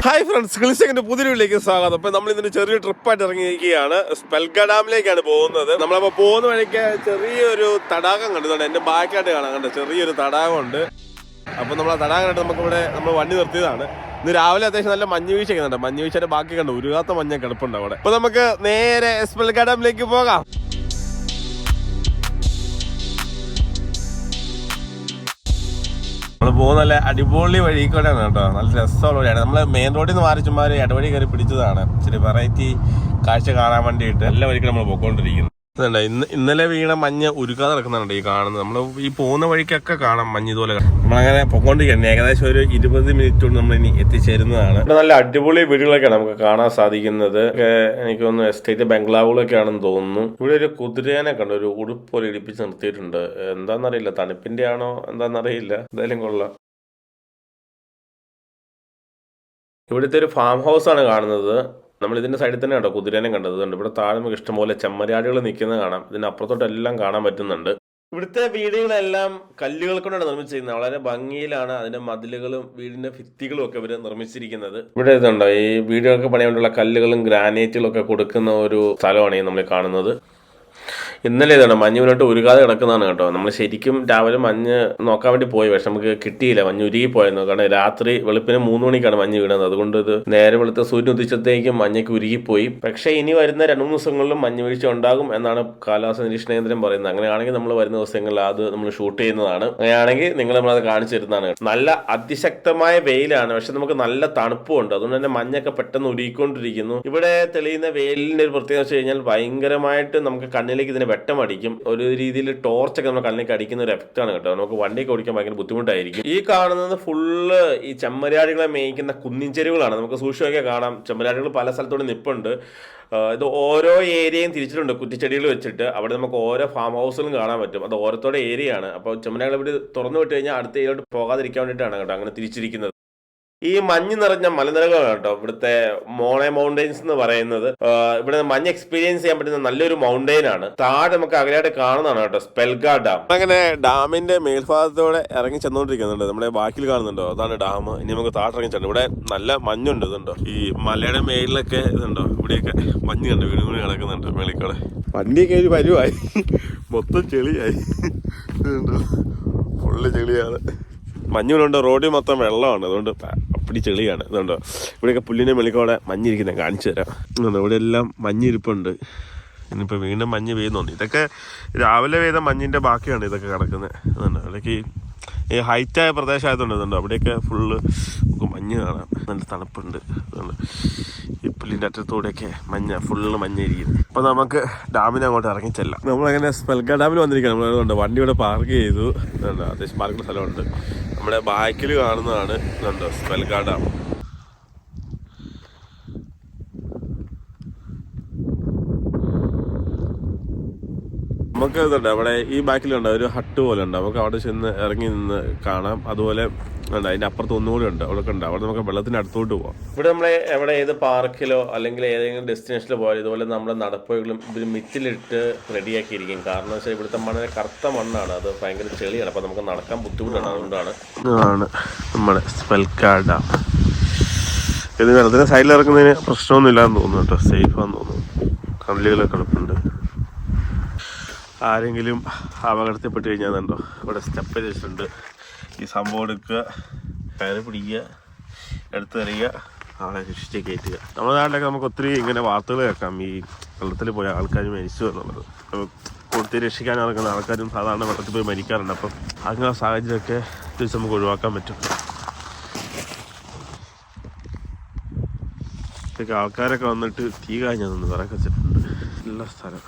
Hi friends, ക്ലിസിന്റെ പുതിയ വീട്ടിലേക്ക് സ്വാഗതം. അപ്പൊ നമ്മൾ ഇതിന് ചെറിയൊരു ട്രിപ്പായിട്ട് ഇറങ്ങിയിരിക്കുകയാണ്. സ്പെൽഗ ഡാമിലേക്കാണ് പോകുന്നത്. നമ്മളപ്പോ പോകുന്ന വഴിക്ക് ചെറിയൊരു തടാകം കണ്ടു. എന്റെ ബാക്കായിട്ട് കാണാൻ കണ്ട ചെറിയൊരു തടാകമുണ്ട്. അപ്പൊ നമ്മൾ ആ തടാകം കണ്ടിട്ട് നമുക്കിവിടെ നമ്മൾ വണ്ടി നിർത്തിയതാണ്. ഇന്ന് രാവിലെ അത്യാവശ്യം നല്ല മഞ്ഞ് വീഴ്ച കണ്ടു. മഞ്ഞ് വീഴ്ചയുടെ ബാക്കി കണ്ടു, ഉരുകാത്ത മഞ്ഞ കിടപ്പുണ്ട് അവിടെ. അപ്പൊ നമുക്ക് നേരെ സ്പെൽഗ ഡാമിലേക്ക് പോകാം. നമ്മൾ പോകുന്ന നല്ല അടിപൊളി വഴിക്കൂടെയാണ് കേട്ടോ. നല്ല രസമുള്ള വഴിയാണ്. നമ്മൾ മെയിൻ റോഡിൽ നിന്ന് മാറി ചുമ്മാ ഇടവഴി കയറി പിടിച്ചതാണ്. ഇച്ചിരി വെറൈറ്റി കാഴ്ച കാണാൻ വേണ്ടിയിട്ട് നല്ല വഴിക്ക് നമ്മൾ പോയിക്കൊണ്ടിരിക്കുന്നത്. ഇന്നലെ വീണ മഞ്ഞ് ഉരുക്കാതെ കിടക്കുന്നുണ്ട് ഈ കാണുന്നത്. നമ്മൾ ഈ പോകുന്ന വഴിക്കൊക്കെ കാണാം മഞ്ഞ് ഇതുപോലെ. നമ്മളങ്ങനെ പൊക്കോണ്ടിരിക്കുന്നത് ഏകദേശം ഒരു 20 മിനിറ്റ് കൊണ്ട് നമ്മൾ ഇനി എത്തിച്ചേരുന്നതാണ്. ഇവിടെ നല്ല അടിപൊളി വീടുകളൊക്കെയാണ് നമുക്ക് കാണാൻ സാധിക്കുന്നത്. എനിക്ക് തോന്നുന്നു എസ്റ്റേറ്റ് ബംഗ്ലാവുകളൊക്കെ ആണെന്ന് തോന്നുന്നു. ഇവിടെ ഒരു കുതിരേനെ കണ്ട് ഒരു ഉടുപ്പ് പോലെ ഇടിപ്പിച്ച് നിർത്തിയിട്ടുണ്ട്. എന്താണെന്നറിയില്ല, തണുപ്പിന്റെ ആണോ എന്താണെന്നറിയില്ല. എന്തായാലും കൊള്ളാം. ഇവിടുത്തെ ഒരു ഫാം ഹൗസ് ആണ് കാണുന്നത്. നമ്മൾ ഇതിന്റെ സൈഡിൽ തന്നെ കണ്ടോ കുതിരേനെ കണ്ടത്. ഇവിടെ താഴെ നമുക്ക് ഇഷ്ടംപോലെ ചെമ്മരിയാടുകൾ നിൽക്കുന്നത് കാണാം. ഇതിന് അപ്പുറത്തോട്ടെല്ലാം കാണാൻ പറ്റുന്നുണ്ട്. ഇവിടുത്തെ വീടുകളെല്ലാം കല്ലുകൾ കൊണ്ടാണ് നിർമ്മിച്ചിരിക്കുന്നത്. വളരെ ഭംഗിയിലാണ് അതിന്റെ മതിലുകളും വീടിന്റെ ഭിത്തികളും ഒക്കെ ഇവർ നിർമ്മിച്ചിരിക്കുന്നത്. ഇവിടെ ഇതുണ്ടോ ഈ വീടുകൾക്ക് പണിയാൻ വേണ്ടിയുള്ള കല്ലുകളും ഗ്രാനൈറ്റുകളും ഒക്കെ കൊടുക്കുന്ന ഒരു സ്ഥലമാണ് ഈ നമ്മൾ കാണുന്നത്. ഇന്നലെ ഇതാണ് മഞ്ഞ് മുന്നോട്ട് ഉരുകാതെ കിടക്കുന്നതാണ് കേട്ടോ. നമ്മൾ ശരിക്കും രാവിലെ മഞ്ഞ് നോക്കാൻ വേണ്ടി പോയി, പക്ഷെ നമുക്ക് കിട്ടിയില്ല. മഞ്ഞ് ഉരുകി പോയെന്ന്. കാരണം രാത്രി വെളുപ്പിന് 3 മണിക്കാണ് മഞ്ഞ് വീണത്. അതുകൊണ്ട് ഇത് നേരെ വെളുത്ത സൂര്യൻ ഉദിച്ചത്തേക്കും മഞ്ഞൊക്കെ ഉരുകിപ്പോയി. പക്ഷേ ഇനി വരുന്ന 2-3 ദിവസങ്ങളിലും മഞ്ഞ് വീഴ്ച ഉണ്ടാകും എന്നാണ് കാലാവസ്ഥ നിരീക്ഷണ കേന്ദ്രം പറയുന്നത്. അങ്ങനെയാണെങ്കിൽ നമ്മൾ വരുന്ന ദിവസങ്ങളിൽ അത് നമ്മൾ ഷൂട്ട് ചെയ്യുന്നതാണ്. അങ്ങനെയാണെങ്കിൽ നിങ്ങൾ നമ്മളത് കാണിച്ചു തരുന്നതാണ്. നല്ല അതിശക്തമായ വെയിലാണ്, പക്ഷെ നമുക്ക് നല്ല തണുപ്പുണ്ട്. അതുകൊണ്ട് തന്നെ മഞ്ഞൊക്കെ പെട്ടെന്ന് ഉരുകിക്കൊണ്ടിരിക്കുന്നു. ഇവിടെ തെളിയുന്ന വെയിലിന്റെ ഒരു പ്രത്യേകത വെച്ച് കഴിഞ്ഞാൽ ഭയങ്കരമായിട്ട് നമുക്ക് കണ്ണിലേക്ക് ഇതിനെ വെട്ടമടിക്കും. ഒരു രീതിയിൽ ടോർച്ചൊക്കെ നമ്മുടെ കണ്ണിലേക്ക് അടിക്കുന്ന ഒരു എഫക്റ്റ് ആണ് കേട്ടോ. നമുക്ക് വണ്ടിയൊക്കെ ഓടിക്കാൻ ഭയങ്കര ബുദ്ധിമുട്ടായിരിക്കും. ഈ കാണുന്നത് ഫുള്ള് ഈ ചെമ്മരിയാടുകളെ മേയ്ക്കുന്ന കുന്നിൻ ചെരുവുകളാണ്. നമുക്ക് സൂക്ഷിച്ചൊക്കെ കാണാം. ചെമ്മരിയാടുകൾ പല സ്ഥലത്തോടെ നിപ്പുണ്ട്. ഇത് ഓരോ ഏരിയയും തിരിച്ചിട്ടുണ്ട് കുറ്റിച്ചെടികൾ വെച്ചിട്ട്. അവിടെ നമുക്ക് ഓരോ ഫാം ഹൗസുകളും കാണാൻ പറ്റും. അത് ഓരോത്തോടെ ഏരിയ ആണ്. അപ്പോൾ ചെമ്മരിയാടുകൾ ഇവിടെ തുറന്നു വിട്ട് കഴിഞ്ഞാൽ അടുത്ത ഏരിയയിലോട്ട് പോകാതിരിക്കാൻ വേണ്ടിയിട്ടാണ് കേട്ടോ അങ്ങനെ തിരിച്ചിരിക്കുന്നത്. ഈ മഞ്ഞ് നിറഞ്ഞ മലനിരകളാണ് കേട്ടോ ഇവിടുത്തെ മോണെ മൗണ്ടെയിൻസ് എന്ന് പറയുന്നത്. ഇവിടെ മഞ്ഞ് എക്സ്പീരിയൻസ് ചെയ്യാൻ പറ്റുന്ന നല്ലൊരു മൗണ്ടെയിൻ ആണ്. താഴെ നമുക്ക് അകലെയായിട്ട് കാണുന്നതാണ് കേട്ടോ സ്പെൽഗ ഡാം. അങ്ങനെ ഡാമിന്റെ മേൽഭാഗത്തോടെ ഇറങ്ങി ചെന്നോണ്ടിരിക്കുന്നുണ്ട്. നമ്മുടെ ബാക്കിൽ കാണുന്നുണ്ടോ, അതാണ് ഡാം. ഇനി നമുക്ക് താഴെ ഇറങ്ങി ചെന്നു. ഇവിടെ നല്ല മഞ്ഞുണ്ട്. ഇതുണ്ടോ ഈ മലയുടെ മേളിലൊക്കെ ഇതുണ്ടോ, ഇവിടെയൊക്കെ മഞ്ഞ് കണ്ടോ വീട് വീട് കിടക്കുന്നുണ്ട് മേളിക്കൂടെ. വണ്ടിയൊക്കെ ഒരു പരുവായി, മൊത്തം ചെളിയായി. ഇതുണ്ടോ ഫുള്ള് ചെളിയാണ്. മഞ്ഞുകൊണ്ട് റോഡിൽ മൊത്തം വെള്ളമാണ്. അതുകൊണ്ട് അപ്പടി ചെളിയാണ്. ഇതുണ്ടോ ഇവിടെയൊക്കെ പുല്ലിൻ്റെ മെളിക്കോടെ മഞ്ഞിരിക്കുന്നത് കാണിച്ചു തരാം. ഇവിടെ എല്ലാം മഞ്ഞിരിപ്പുണ്ട്. ഇന്നിപ്പോൾ വീണ്ടും മഞ്ഞ് പെയ്യുന്നുണ്ട്. ഇതൊക്കെ രാവിലെ പെയ്ത മഞ്ഞിൻ്റെ ബാക്കിയാണ് ഇതൊക്കെ കിടക്കുന്നത്. അതുകൊണ്ട് ഇടയ്ക്ക് ഈ ഹൈറ്റായ പ്രദേശമായതുകൊണ്ട് ഇതുണ്ടോ അവിടെയൊക്കെ ഫുള്ള് നമുക്ക് മഞ്ഞ് കാണാം. നല്ല തണുപ്പുണ്ട്. അതുകൊണ്ട് ഈ പുല്ലിൻ്റെ അറ്റത്തൂടെയൊക്കെ ഫുള്ള് മഞ്ഞിരിക്കും. അപ്പോൾ നമുക്ക് ഡാമിനെ അങ്ങോട്ട് ഇറങ്ങിച്ചെല്ലാം. നമ്മളങ്ങനെ സ്പെൽഗ ഡാമിൽ വന്നിരിക്കണം. നമ്മളുണ്ട് വണ്ടി ഇവിടെ പാർക്ക് ചെയ്തു. ഇതുണ്ട് അത്യാവശ്യം പാർക്കുന്ന സ്ഥലമുണ്ട്. നമ്മുടെ ബാക്കിൽ കാണുന്നതാണ് ഇതുണ്ടോ സ്പെൽഗ ഡാം. നമുക്ക് ഇതുണ്ട് അവിടെ ഈ ബാക്കിലുണ്ട് ഒരു ഹട്ട് പോലെ ഉണ്ട്. നമുക്ക് അവിടെ ചെന്ന് ഇറങ്ങി നിന്ന് കാണാം. അതുപോലെ ഉണ്ട് അതിൻ്റെ അപ്പുറത്ത് ഒന്നുകൂടി ഉണ്ട്. അവിടെ ഉണ്ട്. അവിടെ നമുക്ക് വെള്ളത്തിൻ്റെ അടുത്തോട്ട് പോകാം. ഇവിടെ നമ്മളെ എവിടെ ഏത് പാർക്കിലോ അല്ലെങ്കിൽ ഏതെങ്കിലും ഡെസ്റ്റിനേഷനിലോ പോയാലും ഇതുപോലെ നമ്മുടെ നടപ്പുകളും ഇവർ മിറ്റിലിട്ട് റെഡിയാക്കിയിരിക്കും. കാരണം വെച്ചാൽ ഇവിടുത്തെ മണ്ണിന് കറുത്ത മണ്ണാണ്. അത് ഭയങ്കര ചെളിയാണ്. അപ്പോൾ നമുക്ക് നടക്കാൻ ബുദ്ധിമുട്ടാണ്. അതുകൊണ്ടാണ് നമ്മുടെ സ്പെൽഗ ഡാം. ഇത് വെള്ളത്തിന് സൈഡിൽ ഇറക്കുന്നതിന് പ്രശ്നമൊന്നും ഇല്ലാന്ന് തോന്നുന്നു കേട്ടോ. സേഫാന്ന് തോന്നുന്നു. കല്ലുകളൊക്കെ കിടപ്പുണ്ട്. ആരെങ്കിലും അപകടത്തിൽപ്പെട്ട് കഴിഞ്ഞാൽ കണ്ടോ ഇവിടെ സ്റ്റെപ്പ് വെച്ചിട്ടുണ്ട്. ഈ സംഭവം എടുക്കുക, കയറി പിടിക്കുക, എടുത്തെറിയുക, ആളെ രക്ഷിച്ച് കയറ്റുക. നമ്മുടെ നാട്ടിലൊക്കെ നമുക്ക് ഒത്തിരി ഇങ്ങനെ വാർത്തകൾ കേൾക്കാം. ഈ വെള്ളത്തിൽ പോയ ആൾക്കാർ മരിച്ചു എന്നുള്ളത്. കൊടുത്തി രക്ഷിക്കാൻ നടക്കുന്ന ആൾക്കാരും സാധാരണ വെള്ളത്തിൽ പോയി മരിക്കാറുണ്ട്. അപ്പം അങ്ങനെ സാഹചര്യമൊക്കെ തിരിച്ച് നമുക്ക് ഒഴിവാക്കാൻ പറ്റും. ഇതൊക്കെ ആൾക്കാരൊക്കെ വന്നിട്ട് തീ കാഞ്ഞാൽ നിന്ന് വിറക് വെച്ചിട്ടുണ്ട്. നല്ല സ്ഥലം.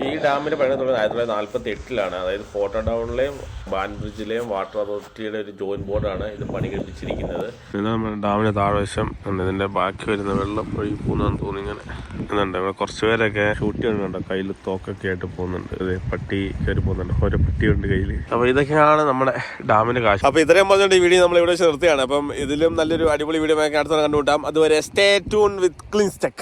ഈ ഡാമിന്റെ പണി തുടങ്ങുന്നത് 1948-ലാണ്. അതായത് ഫോർട്ട് ടൗണിലെയും ബാൻ ബ്രിഡ്ജിലെയും വാട്ടർ അതോറിറ്റിയുടെ ഒരു ജോയിന്റ് ബോർഡാണ് ഇത് പണി കഴിപ്പിച്ചിരിക്കുന്നത്. ഇത് നമ്മുടെ ഡാമിന്റെ താഴ്വശം ഇതിന്റെ ബാക്കി വരുന്ന വെള്ളം ഒഴുകി പോകുന്നതെന്ന് തോന്നി. ഇങ്ങനെ ഇതുണ്ട്. ഇവിടെ കുറച്ച് പേരൊക്കെ ഷൂട്ട് ചെയ്യുന്നുണ്ട്. കയ്യിൽ തോക്കൊക്കെ ആയിട്ട് പോകുന്നുണ്ട്. ഇത് പട്ടി കയറി പോകുന്നുണ്ട്. ഓരോ പട്ടിയുണ്ട് കയ്യിൽ. അപ്പൊ ഇതൊക്കെയാണ് നമ്മുടെ ഡാമിന്റെ കാശ്. അപ്പൊ ഇത്രയും പറഞ്ഞുകൊണ്ട് ഈ വീഡിയോ നമ്മൾ ഇവിടെ നിർത്തുകയാണ്. അപ്പം ഇതിലും നല്ലൊരു അടിപൊളി വീഡിയോ അടുത്ത കണ്ടുകൂട്ടാം. അതുവരെ സ്റ്റേ ട്യൂൺ വിത്ത് ക്ലിൻസ് ടെക്.